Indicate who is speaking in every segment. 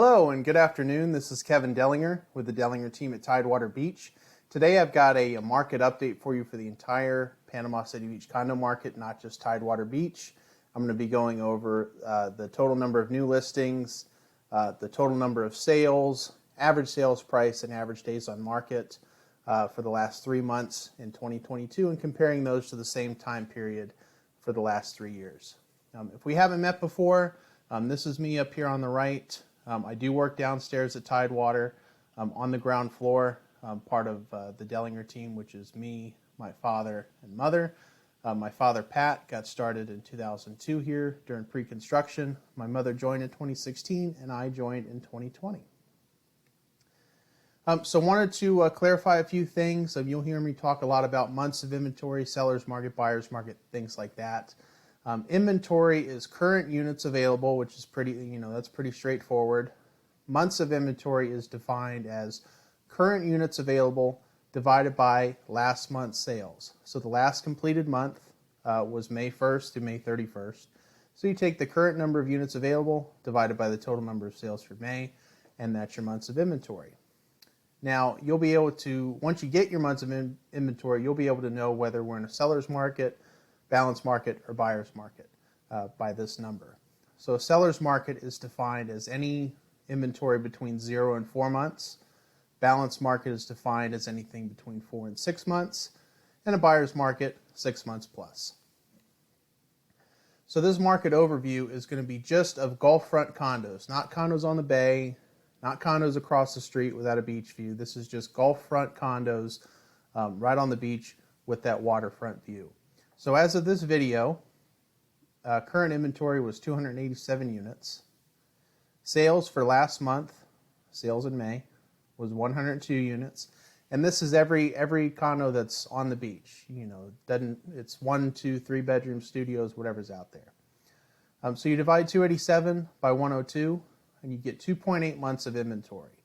Speaker 1: Hello and good afternoon. This is Kevin Dehlinger with the Dehlinger Team at Tidewater Beach. Today I've got a market update for you for the entire Panama City Beach condo market, not just Tidewater Beach. I'm going to be going over the total number of new listings, the total number of sales, average sales price, and average days on market for the last 3 months in 2022 and comparing those to the same time period for the last 3 years. If we haven't met before, this is me up here on the right. I do work downstairs at Tidewater on the ground floor, part of the Dehlinger Team, which is me, my father, and mother. My father, Pat, got started in 2002 here during pre-construction. My mother joined in 2016, and I joined in 2020. So wanted to clarify a few things. You'll hear me talk a lot about months of inventory, seller's market, buyer's market, things like that. Inventory is current units available, which is that's pretty straightforward. Months of inventory is defined as current units available divided by last month's sales. So the last completed month was May 1st to May 31st. So you take the current number of units available divided by the total number of sales for May, and that's your months of inventory. Now, you'll be able to, once you get your months of inventory, you'll be able to know whether we're in a seller's market, balanced market, or buyer's market by this number. So a seller's market is defined as any inventory between 0 and 4 months. Balanced market is defined as anything between 4 and 6 months. And a buyer's market, 6 months plus. So this market overview is going to be just of Gulfront condos, not condos on the bay, not condos across the street without a beach view. This is just Gulfront condos right on the beach with that waterfront view. So as of this video, current inventory was 287 units. Sales for last month, sales in May, was 102 units. And this is every condo that's on the beach. It's 1, 2, 3 bedroom studios, whatever's out there. So you divide 287 by 102, and you get 2.8 months of inventory.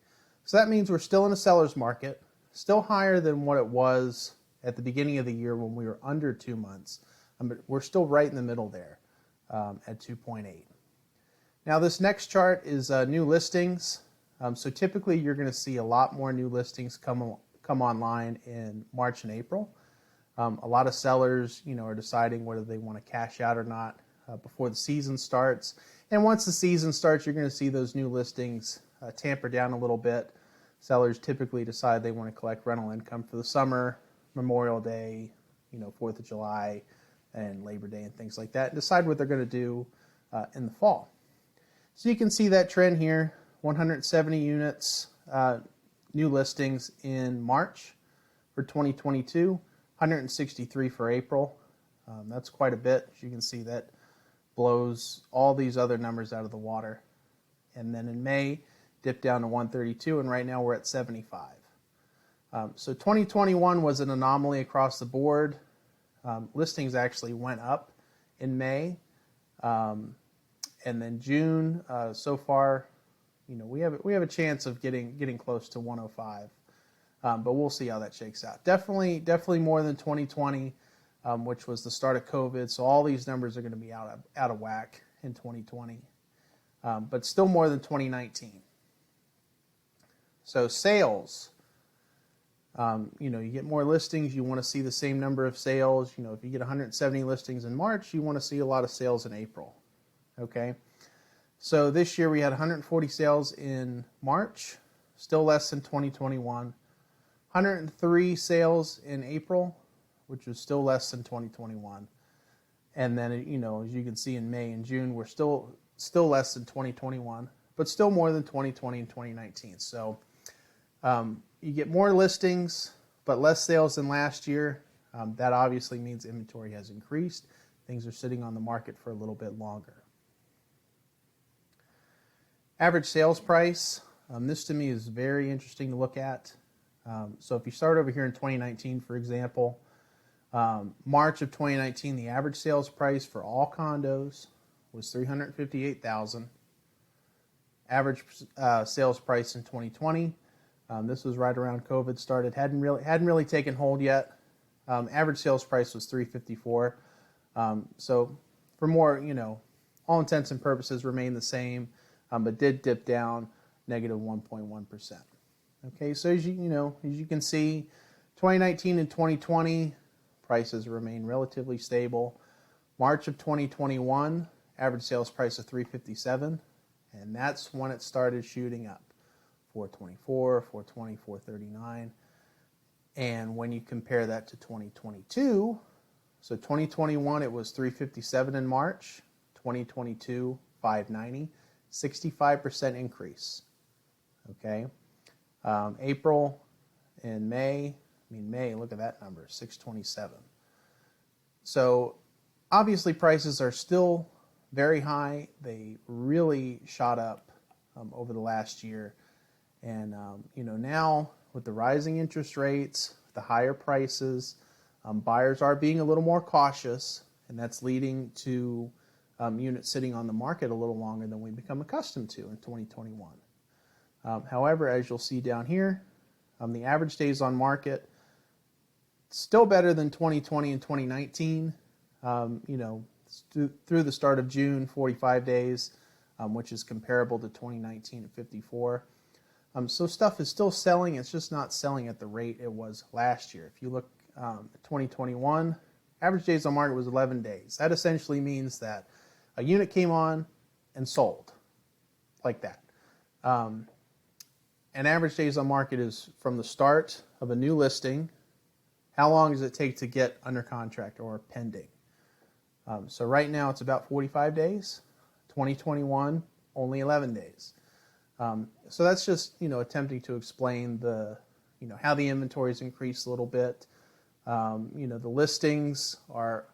Speaker 1: So that means we're still in a seller's market, still higher than what it was at the beginning of the year when we were under 2 months, but we're still right in the middle there at 2.8. Now this next chart is new listings. So typically you're going to see a lot more new listings come online in March and April. A lot of sellers, are deciding whether they want to cash out or not before the season starts. And once the season starts, you're going to see those new listings tamper down a little bit. Sellers typically decide they want to collect rental income for the summer, Memorial Day, 4th of July, and Labor Day and things like that, and decide what they're going to do in the fall. So you can see that trend here, 170 units, new listings in March for 2022, 163 for April. That's quite a bit. As you can see, that blows all these other numbers out of the water. And then in May, dipped down to 132, and right now we're at 75. So 2021 was an anomaly across the board. Listings actually went up in May, and then June. So far, we have a chance of getting close to 105, but we'll see how that shakes out. Definitely more than 2020, which was the start of COVID. So all these numbers are going to be out of whack in 2020, but still more than 2019. So sales. You get more listings, you want to see the same number of sales. If you get 170 listings in March, you want to see a lot of sales in April. Okay? So this year we had 140 sales in March, still less than 2021. 103 sales in April, which was still less than 2021. And then, as you can see in May and June, we're still less than 2021, but still more than 2020 and 2019. So you get more listings, but less sales than last year. That obviously means inventory has increased. Things are sitting on the market for a little bit longer. Average sales price. This to me is very interesting to look at. So if you start over here in 2019, for example, March of 2019, the average sales price for all condos was $358,000. Average sales price in 2020. This was right around COVID started. Hadn't really taken hold yet. Average sales price was $354,000. So for more, all intents and purposes remain the same, but did dip down negative 1.1%. Okay, so as you can see, 2019 and 2020 prices remain relatively stable. March of 2021, average sales price of $357, and that's when it started shooting up. 424, 420, 439. And when you compare that to 2022, so 2021 it was 357 in March, 2022 590, 65% increase. Okay, April and May, May, look at that number, 627. So obviously prices are still very high. They really shot up over the last year. And now with the rising interest rates, the higher prices, buyers are being a little more cautious, and that's leading to units sitting on the market a little longer than we've become accustomed to in 2021. However, as you'll see down here, the average days on market still better than 2020 and 2019. Through the start of June, 45 days, which is comparable to 2019 at 54. So stuff is still selling. It's just not selling at the rate it was last year. If you look at 2021, average days on market was 11 days. That essentially means that a unit came on and sold like that. And average days on market is from the start of a new listing. How long does it take to get under contract or pending? So right now it's about 45 days. 2021, only 11 days. So that's just, attempting to explain the, how the inventory's increased a little bit. The listings are,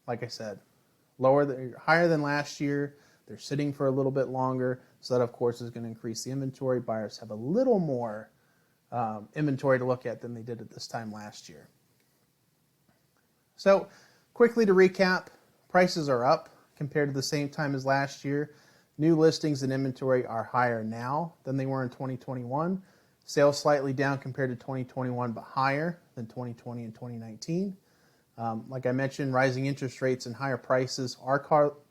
Speaker 1: like I said, higher than last year. They're sitting for a little bit longer. So that, of course, is going to increase the inventory. Buyers have a little more inventory to look at than they did at this time last year. So quickly to recap, prices are up compared to the same time as last year. New listings and inventory are higher now than they were in 2021. Sales slightly down compared to 2021, but higher than 2020 and 2019. Like I mentioned, rising interest rates and higher prices are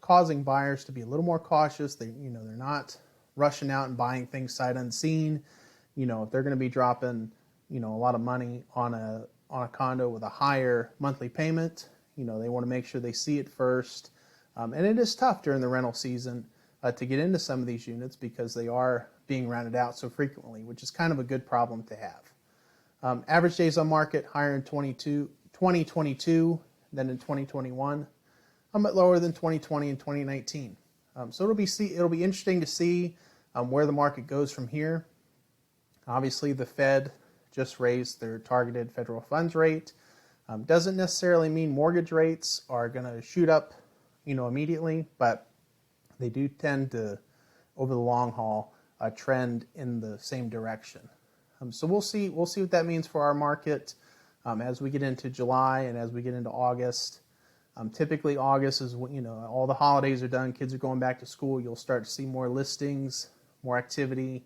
Speaker 1: causing buyers to be a little more cautious. They're not rushing out and buying things sight unseen. If they're going to be dropping, a lot of money on a condo with a higher monthly payment, they want to make sure they see it first. And it is tough during the rental season to get into some of these units because they are being rented out so frequently, which is kind of a good problem to have. Average days on market higher in 2022 than in 2021, but lower than 2020 and 2019. So it'll be interesting to see where the market goes from here. Obviously, the Fed just raised their targeted federal funds rate. Doesn't necessarily mean mortgage rates are going to shoot up, immediately, but they do tend to, over the long haul, trend in the same direction. So we'll see what that means for our market as we get into July and as we get into August. Typically August is when, all the holidays are done, kids are going back to school, you'll start to see more listings, more activity.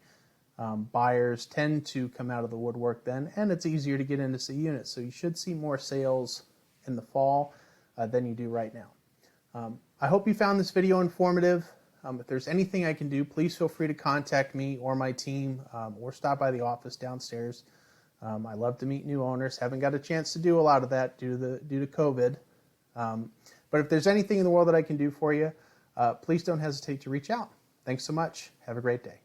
Speaker 1: Buyers tend to come out of the woodwork then, and it's easier to get in to see units. So you should see more sales in the fall than you do right now. I hope you found this video informative. If there's anything I can do, please feel free to contact me or my team or stop by the office downstairs. I love to meet new owners. Haven't got a chance to do a lot of that due to COVID. But if there's anything in the world that I can do for you, please don't hesitate to reach out. Thanks so much. Have a great day.